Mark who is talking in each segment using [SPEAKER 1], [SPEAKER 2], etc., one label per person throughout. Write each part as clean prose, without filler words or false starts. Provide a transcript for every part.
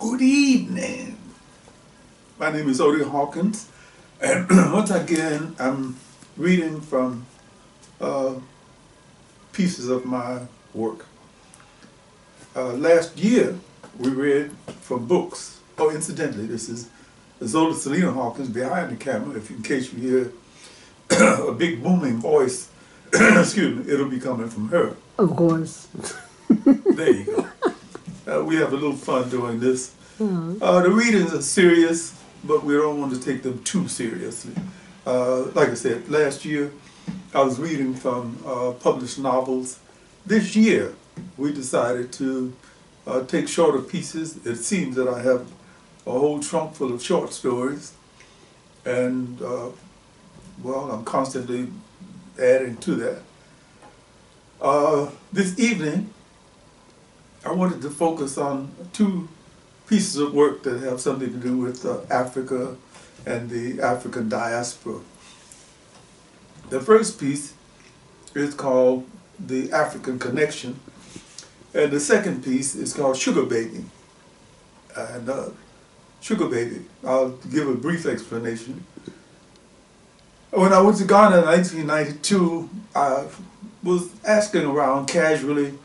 [SPEAKER 1] Good evening. My name is Odie and Hawkins, and once again, I'm reading from pieces of my work. Last year, we read from books. Oh, incidentally, this is Zola Salena-Hawkins behind the camera. If in case you hear a big booming voice, excuse me, it'll be coming from her.
[SPEAKER 2] Of course.
[SPEAKER 1] There you go. We have a little fun doing this. The readings are serious, but we don't want to take them too seriously. Like I said, last year I was reading from published novels. This year we decided to take shorter pieces. It seems that I have a whole trunk full of short stories, and well, I'm constantly adding to that. This evening I wanted to focus on two pieces of work that have something to do with Africa and the African diaspora. The first piece is called The African Connection, and the second piece is called Sugar Baby. And Sugar Baby, I'll give a brief explanation. When I went to Ghana in 1992, I was asking around casually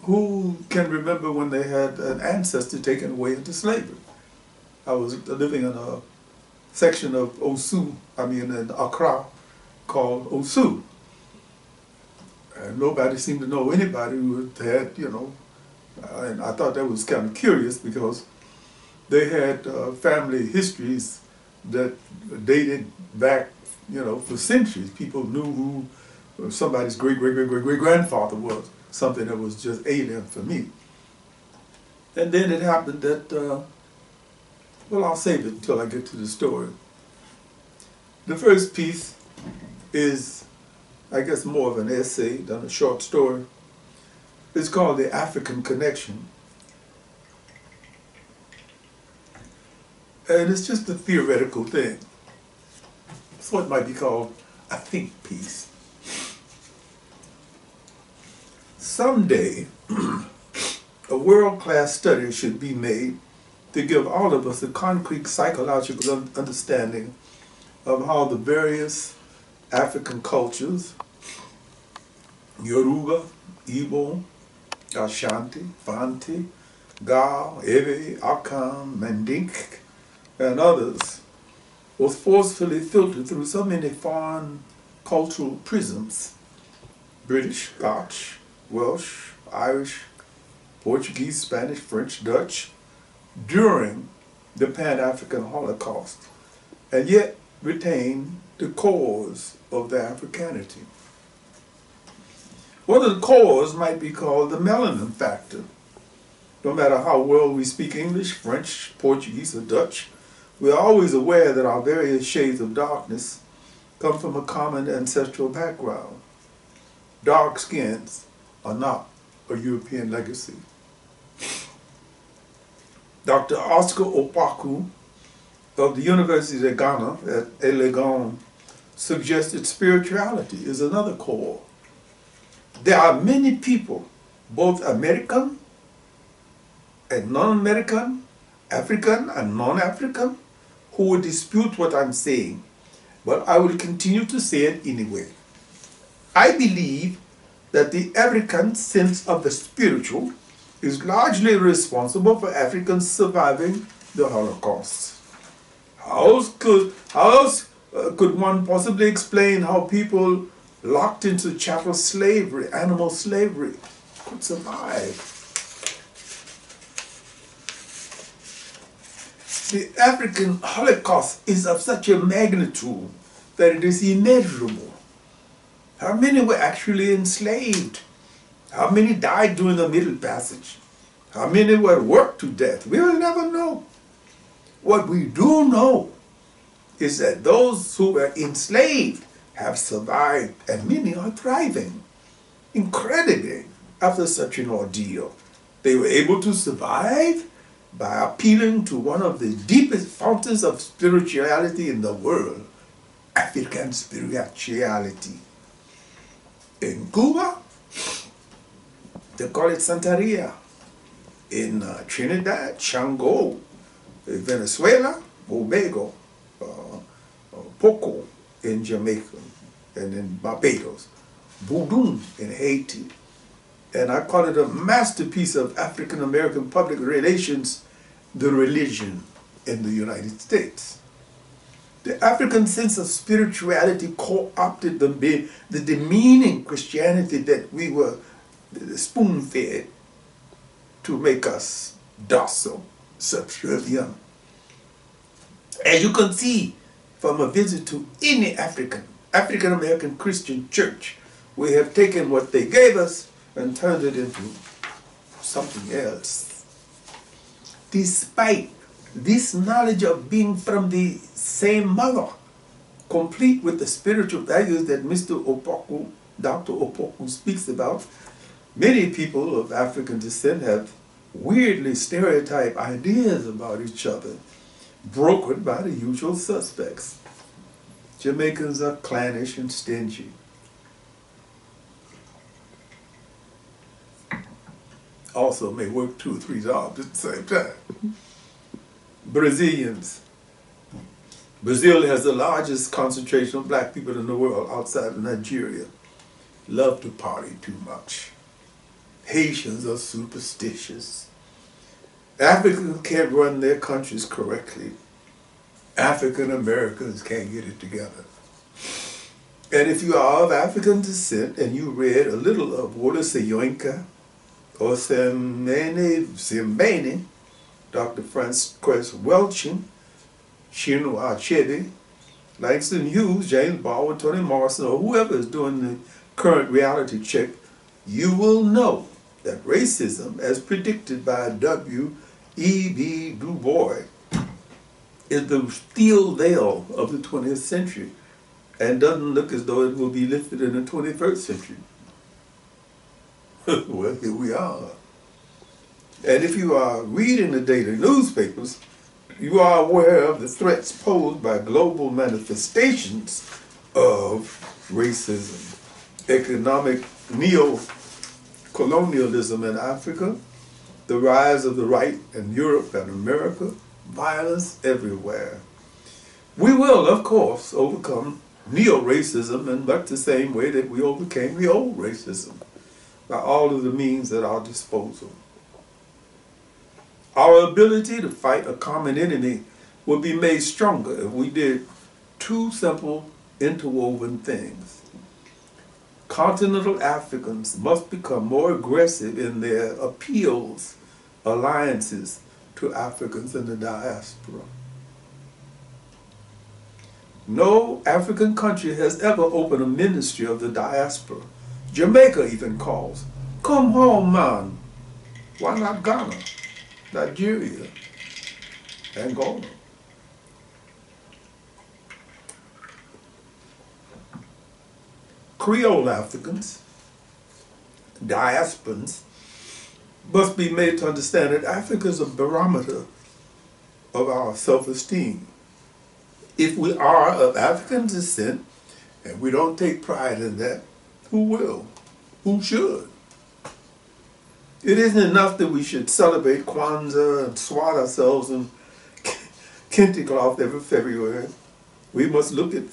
[SPEAKER 1] who can remember when they had an ancestor taken away into slavery. I was living in a section of in Accra, called Osu. And nobody seemed to know anybody who had, and I thought that was kind of curious because they had family histories that dated back, for centuries. People knew who somebody's great-great-great-great-grandfather was. Something that was just alien for me. And then it happened that, well, I'll save it until I get to the story. The first piece is, I guess, more of an essay than a short story. It's called The African Connection. And it's just a theoretical thing. So it might be called a think piece. Someday, a world-class study should be made to give all of us a concrete psychological understanding of how the various African cultures, Yoruba, Igbo, Ashanti, Fanti, Ga, Ewe, Akan, Mandinka, and others, was forcefully filtered through so many foreign cultural prisms: British, Scotch, Welsh, Irish, Portuguese, Spanish, French, Dutch, during the Pan-African Holocaust, and yet retain the cores of their Africanity. One of the cores might be called the melanin factor. No matter how well we speak English, French, Portuguese, or Dutch, we are always aware that our various shades of darkness come from a common ancestral background. Dark skins are not a European legacy. Dr. Oscar Opaku of the University of Ghana at Legon suggested spirituality is another core. There are many people, both American and non-American, African and non-African, who would dispute what I'm saying, but I will continue to say it anyway. I believe that the African sense of the spiritual is largely responsible for Africans surviving the Holocaust. How else could one possibly explain how people locked into chattel slavery, animal slavery, could survive? The African Holocaust is of such a magnitude that it is immeasurable. How many were actually enslaved? How many died during the Middle Passage? How many were worked to death? We will never know. What we do know is that those who were enslaved have survived, and many are thriving. Incredibly, after such an ordeal, they were able to survive by appealing to one of the deepest fountains of spirituality in the world, African spirituality. In Cuba, they call it Santeria. in Trinidad, Shango, Venezuela, Tobago, Poco in Jamaica, and in Barbados, Boudon in Haiti. And I call it a masterpiece of African American public relations, the religion in the United States. The African sense of spirituality co-opted the demeaning Christianity that we were spoon-fed to make us docile, subservient. As you can see from a visit to any African American Christian church, we have taken what they gave us and turned it into something else. Despite this knowledge of being from the same mother, complete with the spiritual values that Mr. Opoku, Dr. Opoku speaks about, many people of African descent have weirdly stereotyped ideas about each other, brokered by the usual suspects. Jamaicans are clannish and stingy. Also may work 2 or 3 jobs at the same time. Brazilians. Brazil has the largest concentration of black people in the world outside of Nigeria. Love to party too much. Haitians are superstitious. Africans can't run their countries correctly. African Americans can't get it together. And if you are of African descent and you read a little of Wole Soyinka or Simbeni, Dr. Frances Welching, Chinua Achebe, Langston Hughes, James Baldwin, Toni Morrison, or whoever is doing the current reality check, you will know that racism, as predicted by W.E.B. Du Bois, is the steel veil of the 20th century and doesn't look as though it will be lifted in the 21st century. Well, here we are. And if you are reading the daily newspapers, you are aware of the threats posed by global manifestations of racism, economic neo-colonialism in Africa, the rise of the right in Europe and America, violence everywhere. We will, of course, overcome neo-racism in much the same way that we overcame the old racism, by all of the means at our disposal. Our ability to fight a common enemy would be made stronger if we did 2 simple interwoven things. Continental Africans must become more aggressive in their appeals, alliances to Africans in the diaspora. No African country has ever opened a ministry of the diaspora. Jamaica even calls, "Come home, man." Why not Ghana, Nigeria, Angola? Creole Africans, diasporans, must be made to understand that Africa is a barometer of our self-esteem. If we are of African descent and we don't take pride in that, who will? Who should? It isn't enough that we should celebrate Kwanzaa and swat ourselves in kente cloth every February. We must look at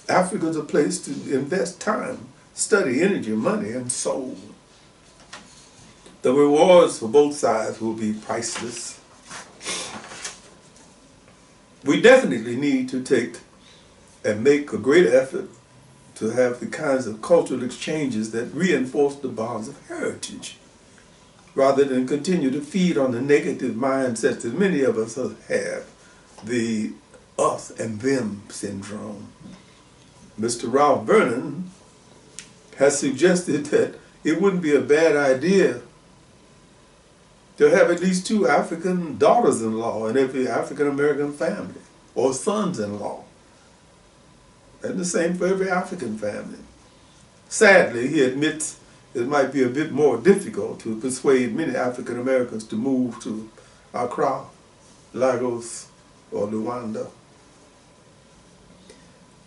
[SPEAKER 1] Africa as a place to invest time, study, energy, money, and soul. The rewards for both sides will be priceless. We definitely need to take and make a great effort to have the kinds of cultural exchanges that reinforce the bonds of heritage, rather than continue to feed on the negative mindsets that many of us have, the us and them syndrome. Mr. Ralph Vernon has suggested that it wouldn't be a bad idea to have at least 2 African daughters-in-law in every African-American family, or sons-in-law. And the same for every African family. Sadly, he admits it might be a bit more difficult to persuade many African Americans to move to Accra, Lagos, or Luanda.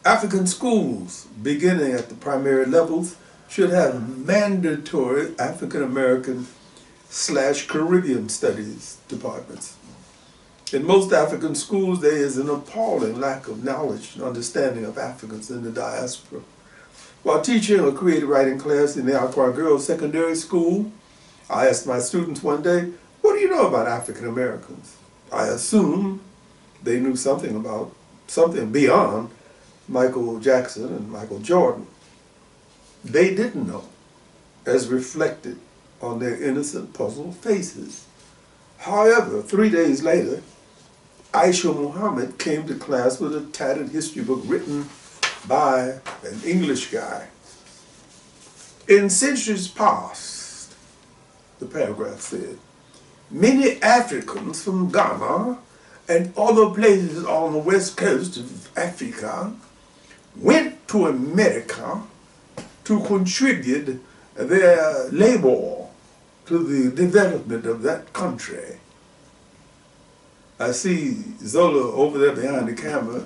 [SPEAKER 1] African schools, beginning at the primary levels, should have mandatory African American Caribbean studies departments. In most African schools, there is an appalling lack of knowledge and understanding of Africans in the diaspora. While teaching a creative writing class in the Accra Girls Secondary School, I asked my students one day, "What do you know about African Americans?" I assumed they knew something beyond Michael Jackson and Michael Jordan. They didn't know, as reflected on their innocent, puzzled faces. However, 3 days later, Aisha Muhammad came to class with a tattered history book written by an English guy. "In centuries past," the paragraph said, "many Africans from Ghana and other places on the west coast of Africa went to America to contribute their labor to the development of that country." I see Zola over there behind the camera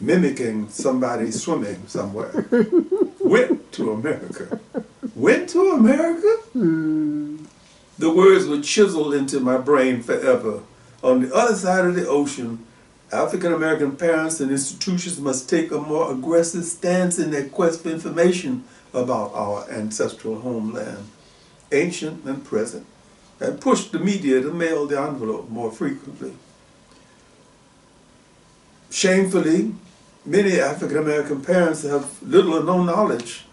[SPEAKER 1] mimicking somebody swimming somewhere. Went to America. Went to America? The words would chisel into my brain forever. On the other side of the ocean, African American parents and institutions must take a more aggressive stance in their quest for information about our ancestral homeland, ancient and present, and push the media to mail the envelope more frequently. Shamefully, many African American parents have little or no knowledge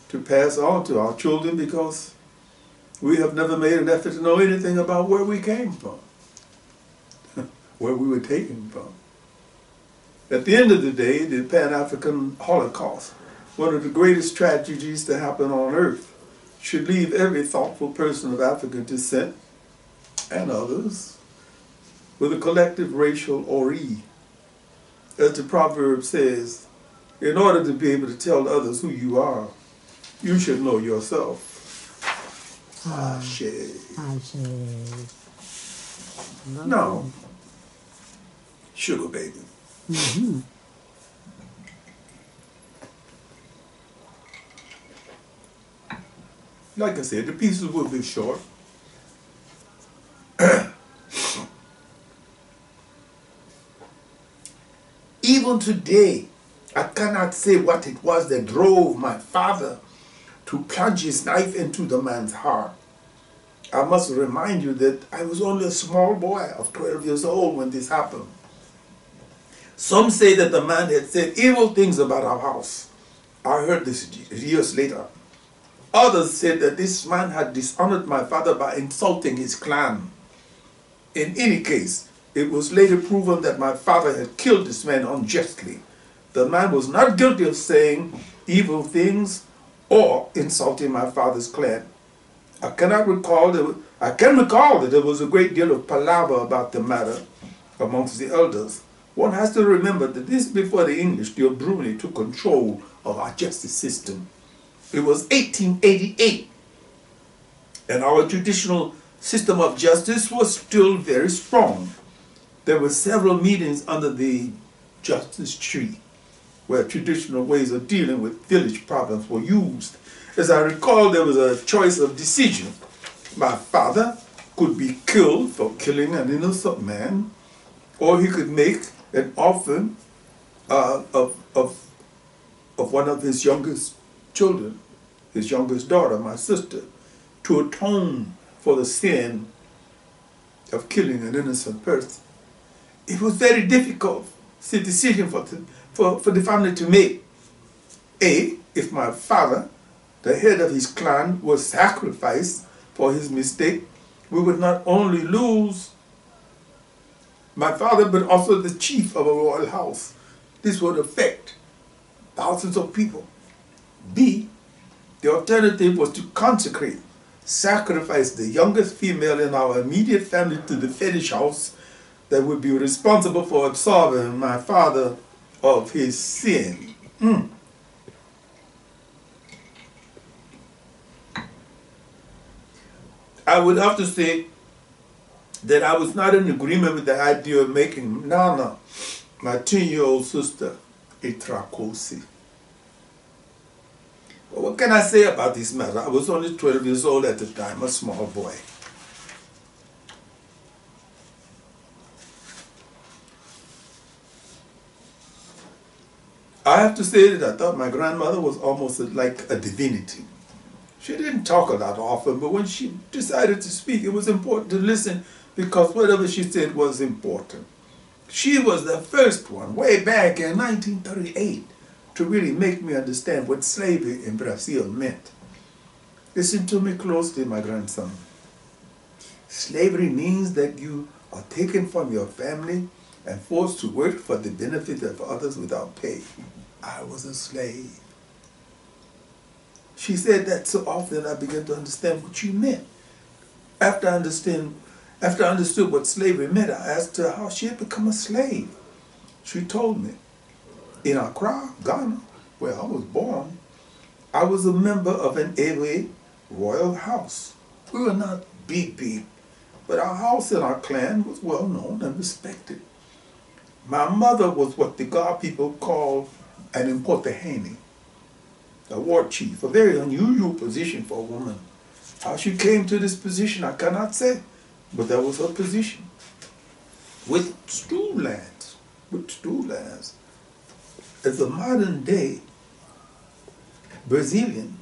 [SPEAKER 1] to pass on to our children because we have never made an effort to know anything about where we came from, where we were taken from. At the end of the day, the Pan-African Holocaust, one of the greatest tragedies to happen on earth, should leave every thoughtful person of African descent and others with a collective racial ori. As the proverb says, in order to be able to tell others who you are, you should know yourself. Ashe. Now, sugar baby. Like I said, the pieces will be short. Even today, I cannot say what it was that drove my father to plunge his knife into the man's heart. I must remind you that I was only a small boy of 12 years old when this happened. Some say that the man had said evil things about our house. I heard this years later. Others said that this man had dishonored my father by insulting his clan. In any case, it was later proven that my father had killed this man unjustly. The man was not guilty of saying evil things or insulting my father's clan. I can recall that there was a great deal of palaver about the matter amongst the elders. One has to remember that this is before the English, the Bruni, took control of our justice system. It was 1888, and our traditional system of justice was still very strong. There were several meetings under the justice tree where traditional ways of dealing with village problems were used. As I recall, there was a choice of decision. My father could be killed for killing an innocent man, or he could make an offering of one of his youngest children, his youngest daughter, my sister, to atone for the sin of killing an innocent person. It was very difficult, it's a decision for the family to make. If my father, the head of his clan, was sacrificed for his mistake, we would not only lose my father, but also the chief of a royal house. This would affect thousands of people. B, the alternative was to consecrate, sacrifice the youngest female in our immediate family to the fetish house that would be responsible for absolving my father of his sin. I would have to say that I was not in agreement with the idea of making Nana, my 10-year-old sister, a Trakosi. Well, what can I say about this matter? I was only 12 years old at the time, a small boy. I have to say that I thought my grandmother was almost like a divinity. She didn't talk a lot often, but when she decided to speak, it was important to listen because whatever she said was important. She was the first one, way back in 1938, to really make me understand what slavery in Brazil meant. Listen to me closely, my grandson. Slavery means that you are taken from your family and forced to work for the benefit of others without pay. I was a slave. She said that so often I began to understand what she meant. After I understood what slavery meant, I asked her how she had become a slave. She told me, in Accra, Ghana, where I was born, I was a member of an Ewe royal house. We were not big, but our house and our clan was well known and respected. My mother was what the Ga people call an Impotahene, a war chief, a very unusual position for a woman. How she came to this position, I cannot say, but that was her position. With stew lands. As a modern day Brazilian,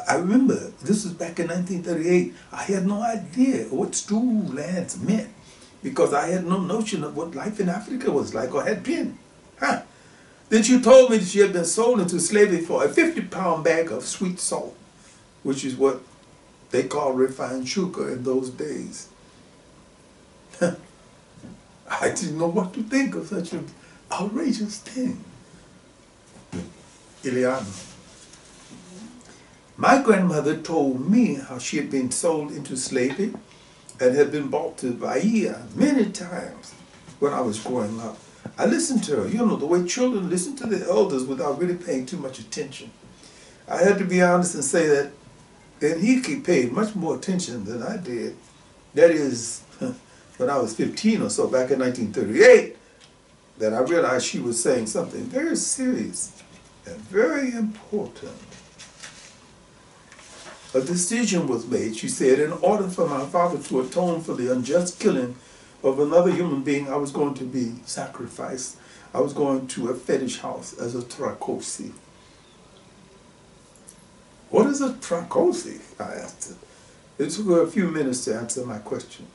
[SPEAKER 1] I remember, this was back in 1938, I had no idea what stew lands meant because I had no notion of what life in Africa was like or had been. Huh. Then she told me that she had been sold into slavery for a 50-pound bag of sweet salt, which is what they called refined sugar in those days. I didn't know what to think of such an outrageous thing. Ileana. My grandmother told me how she had been sold into slavery and had been brought to Bahia many times when I was growing up. I listened to her, you know, the way children listen to their elders without really paying too much attention. I had to be honest and say that Enrique paid much more attention than I did. That is, when I was 15 or so, back in 1938, that I realized she was saying something very serious and very important. A decision was made, she said, in order for my father to atone for the unjust killing of another human being, I was going to be sacrificed. I was going to a fetish house as a trakosi. What is a trakosi? I asked her. It took her a few minutes to answer my question.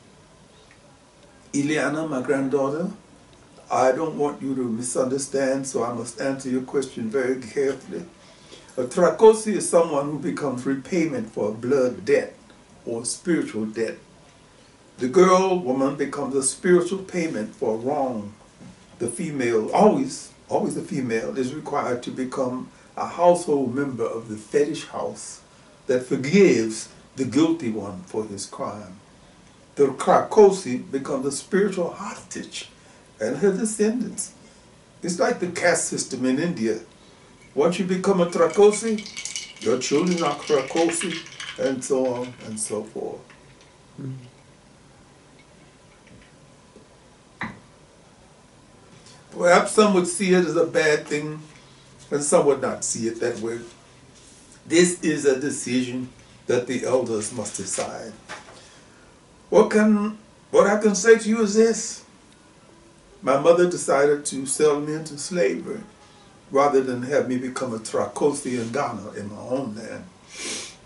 [SPEAKER 1] Ileana, my granddaughter, I don't want you to misunderstand, so I must answer your question very carefully. A trakosi is someone who becomes repayment for a blood debt or spiritual debt. The woman becomes a spiritual payment for a wrong. The female, always the female, is required to become a household member of the fetish house that forgives the guilty one for his crime. The trakosi becomes a spiritual hostage and her descendants. It's like the caste system in India. Once you become a trakosi, your children are trakosi, and so on and so forth. Mm. Perhaps some would see it as a bad thing, and some would not see it that way. This is a decision that the elders must decide. What I can say to you is this. My mother decided to sell me into slavery rather than have me become a trakosi in Ghana, in my homeland.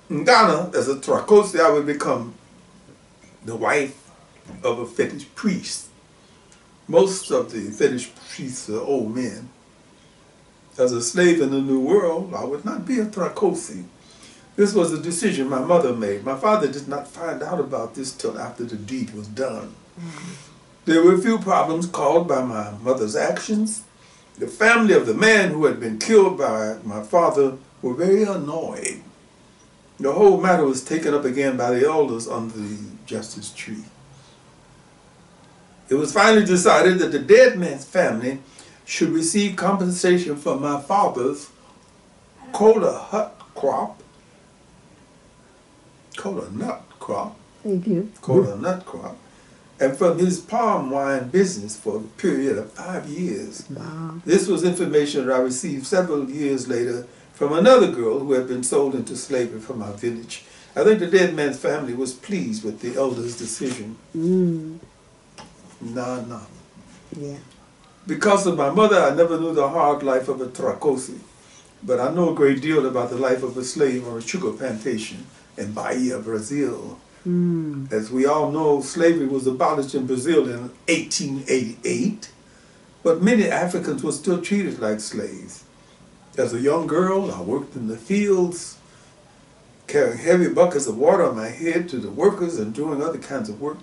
[SPEAKER 1] In Ghana, as a trakosi, I would become the wife of a fetish priest. Most of the fetish priests are old men. As a slave in the New World, I would not be a trakosi. This was a decision my mother made. My father did not find out about this till after the deed was done. There were a few problems caused by my mother's actions. The family of the man who had been killed by my father were very annoyed. The whole matter was taken up again by the elders under the justice tree. It was finally decided that the dead man's family should receive compensation for my father's cola nut crop.
[SPEAKER 2] Thank you.
[SPEAKER 1] Cola nut crop. And from his palm wine business for a period of 5 years.
[SPEAKER 2] Wow.
[SPEAKER 1] This was information that I received several years later from another girl who had been sold into slavery from our village. I think the dead man's family was pleased with the elder's decision.
[SPEAKER 2] Mm.
[SPEAKER 1] No.
[SPEAKER 2] Yeah.
[SPEAKER 1] Because of my mother, I never knew the hard life of a Tracosi, but I know a great deal about the life of a slave on a sugar plantation in Bahia, Brazil. As we all know, slavery was abolished in Brazil in 1888, but many Africans were still treated like slaves. As a young girl, I worked in the fields, carrying heavy buckets of water on my head to the workers and doing other kinds of work.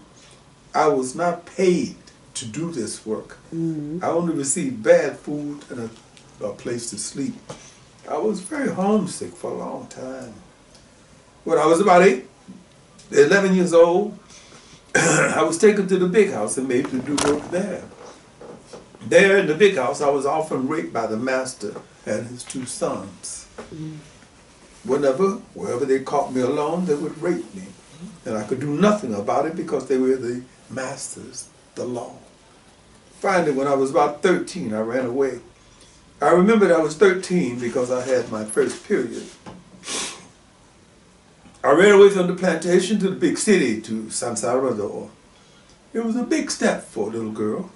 [SPEAKER 1] I was not paid to do this work. I only received bad food and a place to sleep. I was very homesick for a long time. When I was about 11 years old, I was taken to the big house and made to do work there. There in the big house, I was often raped by the master and his two sons. Wherever they caught me alone, they would rape me. And I could do nothing about it because they were the masters, the law. Finally, when I was about 13, I ran away. I remembered I was 13 because I had my first period. I ran away from the plantation to the big city, to San Salvador. It was a big step for a little girl.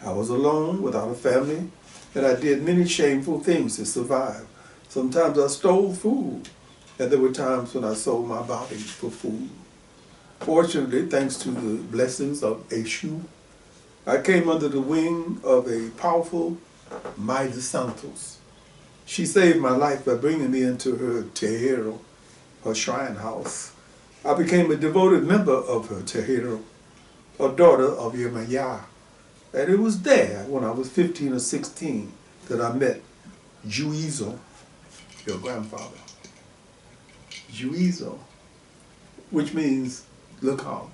[SPEAKER 1] I was alone, without a family, and I did many shameful things to survive. Sometimes I stole food, and there were times when I sold my body for food. Fortunately, thanks to the blessings of Eshu, I came under the wing of a powerful Maida Santos. She saved my life by bringing me into her terreiro, her shrine house. I became a devoted member of her terreiro, a daughter of Yemaya. And it was there, when I was 15 or 16, that I met Juizo, your grandfather. Juizo, which means look out.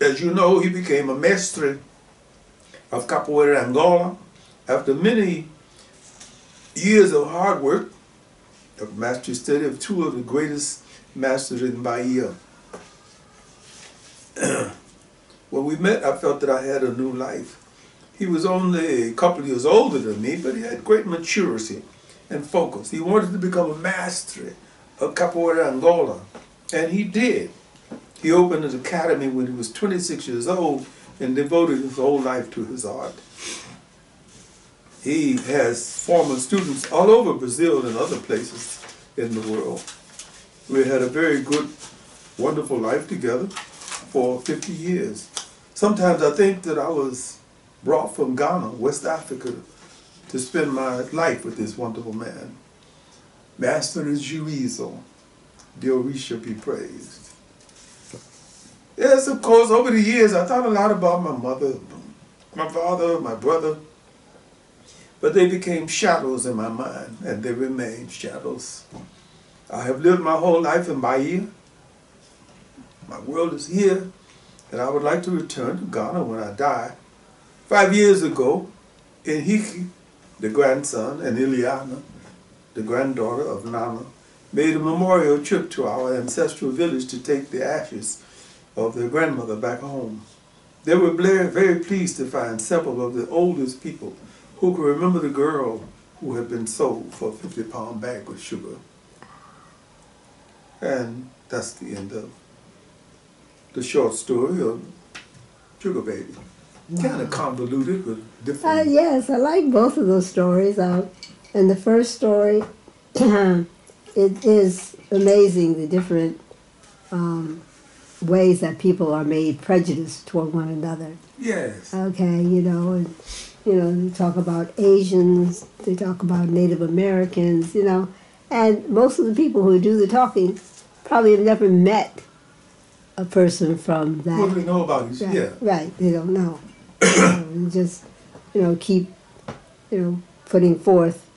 [SPEAKER 1] As you know, he became a mestre of Capoeira Angola after many years of hard work, of master study of two of the greatest masters in Bahia. When we met, I felt that I had a new life. He was only a couple of years older than me, but he had great maturity and focus. He wanted to become a master of Capoeira Angola, and he did. He opened an academy when he was 26 years old and devoted his whole life to his art. He has former students all over Brazil and other places in the world. We had a very good, wonderful life together for 50 years. Sometimes I think that I was brought from Ghana, West Africa, to spend my life with this wonderful man. Master is Juizo. Diorisha be praised. Yes, of course, over the years, I thought a lot about my mother, my father, my brother, but they became shadows in my mind, and they remain shadows. I have lived my whole life in Bahia. My world is here, and I would like to return to Ghana when I die. 5 years ago, Enrique, the grandson, and Iliana, the granddaughter of Nana, made a memorial trip to our ancestral village to take the ashes of their grandmother back home. They were very pleased to find several of the oldest people who could remember the girl who had been sold for a 50-pound bag of sugar. And that's the end of the short story of Sugar Baby. Wow. Kind of convoluted, but different.
[SPEAKER 2] Yes, I like both of those stories. And the first story, it is amazing the different ways that people are made prejudiced toward one another.
[SPEAKER 1] Yes.
[SPEAKER 2] Okay, they talk about Asians, they talk about Native Americans, and most of the people who do the talking probably have never met a person from that.
[SPEAKER 1] What do they know about you?
[SPEAKER 2] Right,
[SPEAKER 1] Yeah.
[SPEAKER 2] Right, they don't know. Just, keep, putting forth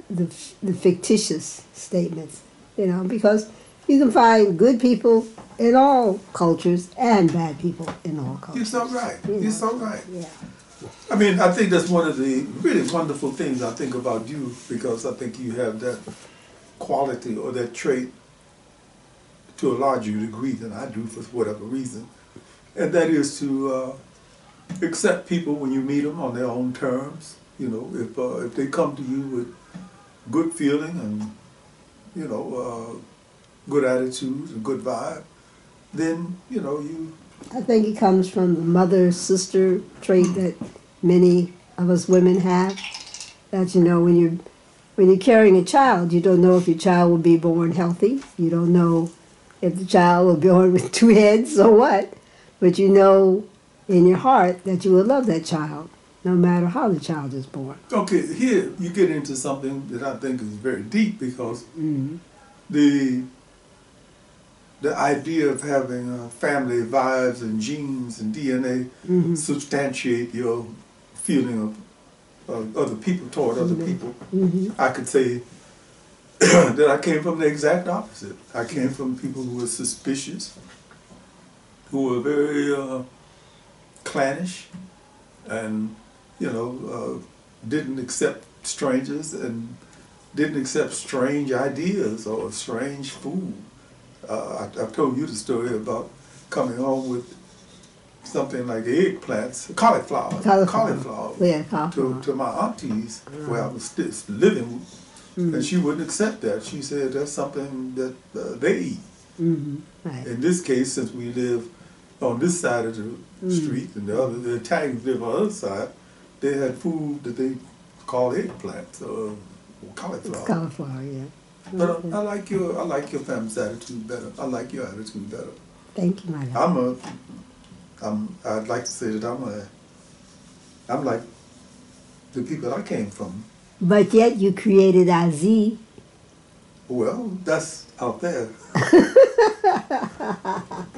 [SPEAKER 2] the fictitious statements, because you can find good people in all cultures and bad people in all cultures.
[SPEAKER 1] You're so right. You're so right.
[SPEAKER 2] Yeah.
[SPEAKER 1] I mean, I think that's one of the really wonderful things I think about you, because I think you have that quality or that trait to a larger degree than I do for whatever reason. And that is to accept people when you meet them on their own terms. If they come to you with good feeling and, good attitude and good vibe, then, you know, you...
[SPEAKER 2] I think it comes from the mother-sister trait that many of us women have. That, you know, when you're carrying a child, you don't know if your child will be born healthy. You don't know if the child will be born with two heads or what. But you know in your heart that you will love that child, no matter how the child is born.
[SPEAKER 1] Okay, here you get into something that I think is very deep, because the idea of having family vibes and genes and DNA substantiate your feeling of other people toward other people. I could say that I came from the exact opposite. I came from people who were suspicious, who were very clannish, and, you know, didn't accept strangers and didn't accept strange ideas or strange food. I've told you the story about coming home with something like eggplants, cauliflower.
[SPEAKER 2] Yeah, cauliflower.
[SPEAKER 1] To my auntie's, where I was still living, and she wouldn't accept that. She said that's something that they eat.
[SPEAKER 2] Right.
[SPEAKER 1] In this case, since we live on this side of the street, and the Italians live on the other side, they had food that they call eggplants or cauliflower.
[SPEAKER 2] It's cauliflower, yeah.
[SPEAKER 1] But I like your family's attitude better. I like your attitude better.
[SPEAKER 2] Thank you, my love.
[SPEAKER 1] I'd like to say that I'm like the people I came from.
[SPEAKER 2] But yet you created Aziz.
[SPEAKER 1] Well, that's out there.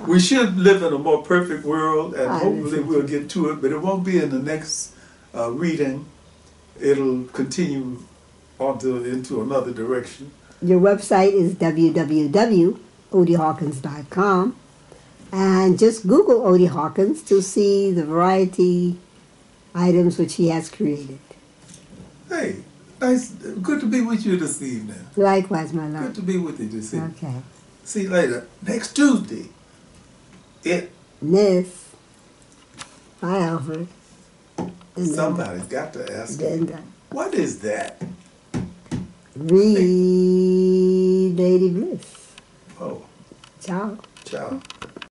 [SPEAKER 1] We should live in a more perfect world, and hopefully we'll get to it, but it won't be in the next reading. It'll continue into another direction.
[SPEAKER 2] Your website is www.odiehawkins.com, and just Google Odie Hawkins to see the variety items which he has created.
[SPEAKER 1] Hey, nice, good to be with you this evening.
[SPEAKER 2] Likewise, my love.
[SPEAKER 1] Good to be with you this evening.
[SPEAKER 2] Okay.
[SPEAKER 1] See you later. Next Tuesday.
[SPEAKER 2] Miss. Hi, Alfred.
[SPEAKER 1] Somebody's got to ask me, what is that?
[SPEAKER 2] Read Lady Bliss.
[SPEAKER 1] Oh.
[SPEAKER 2] Ciao.
[SPEAKER 1] Ciao.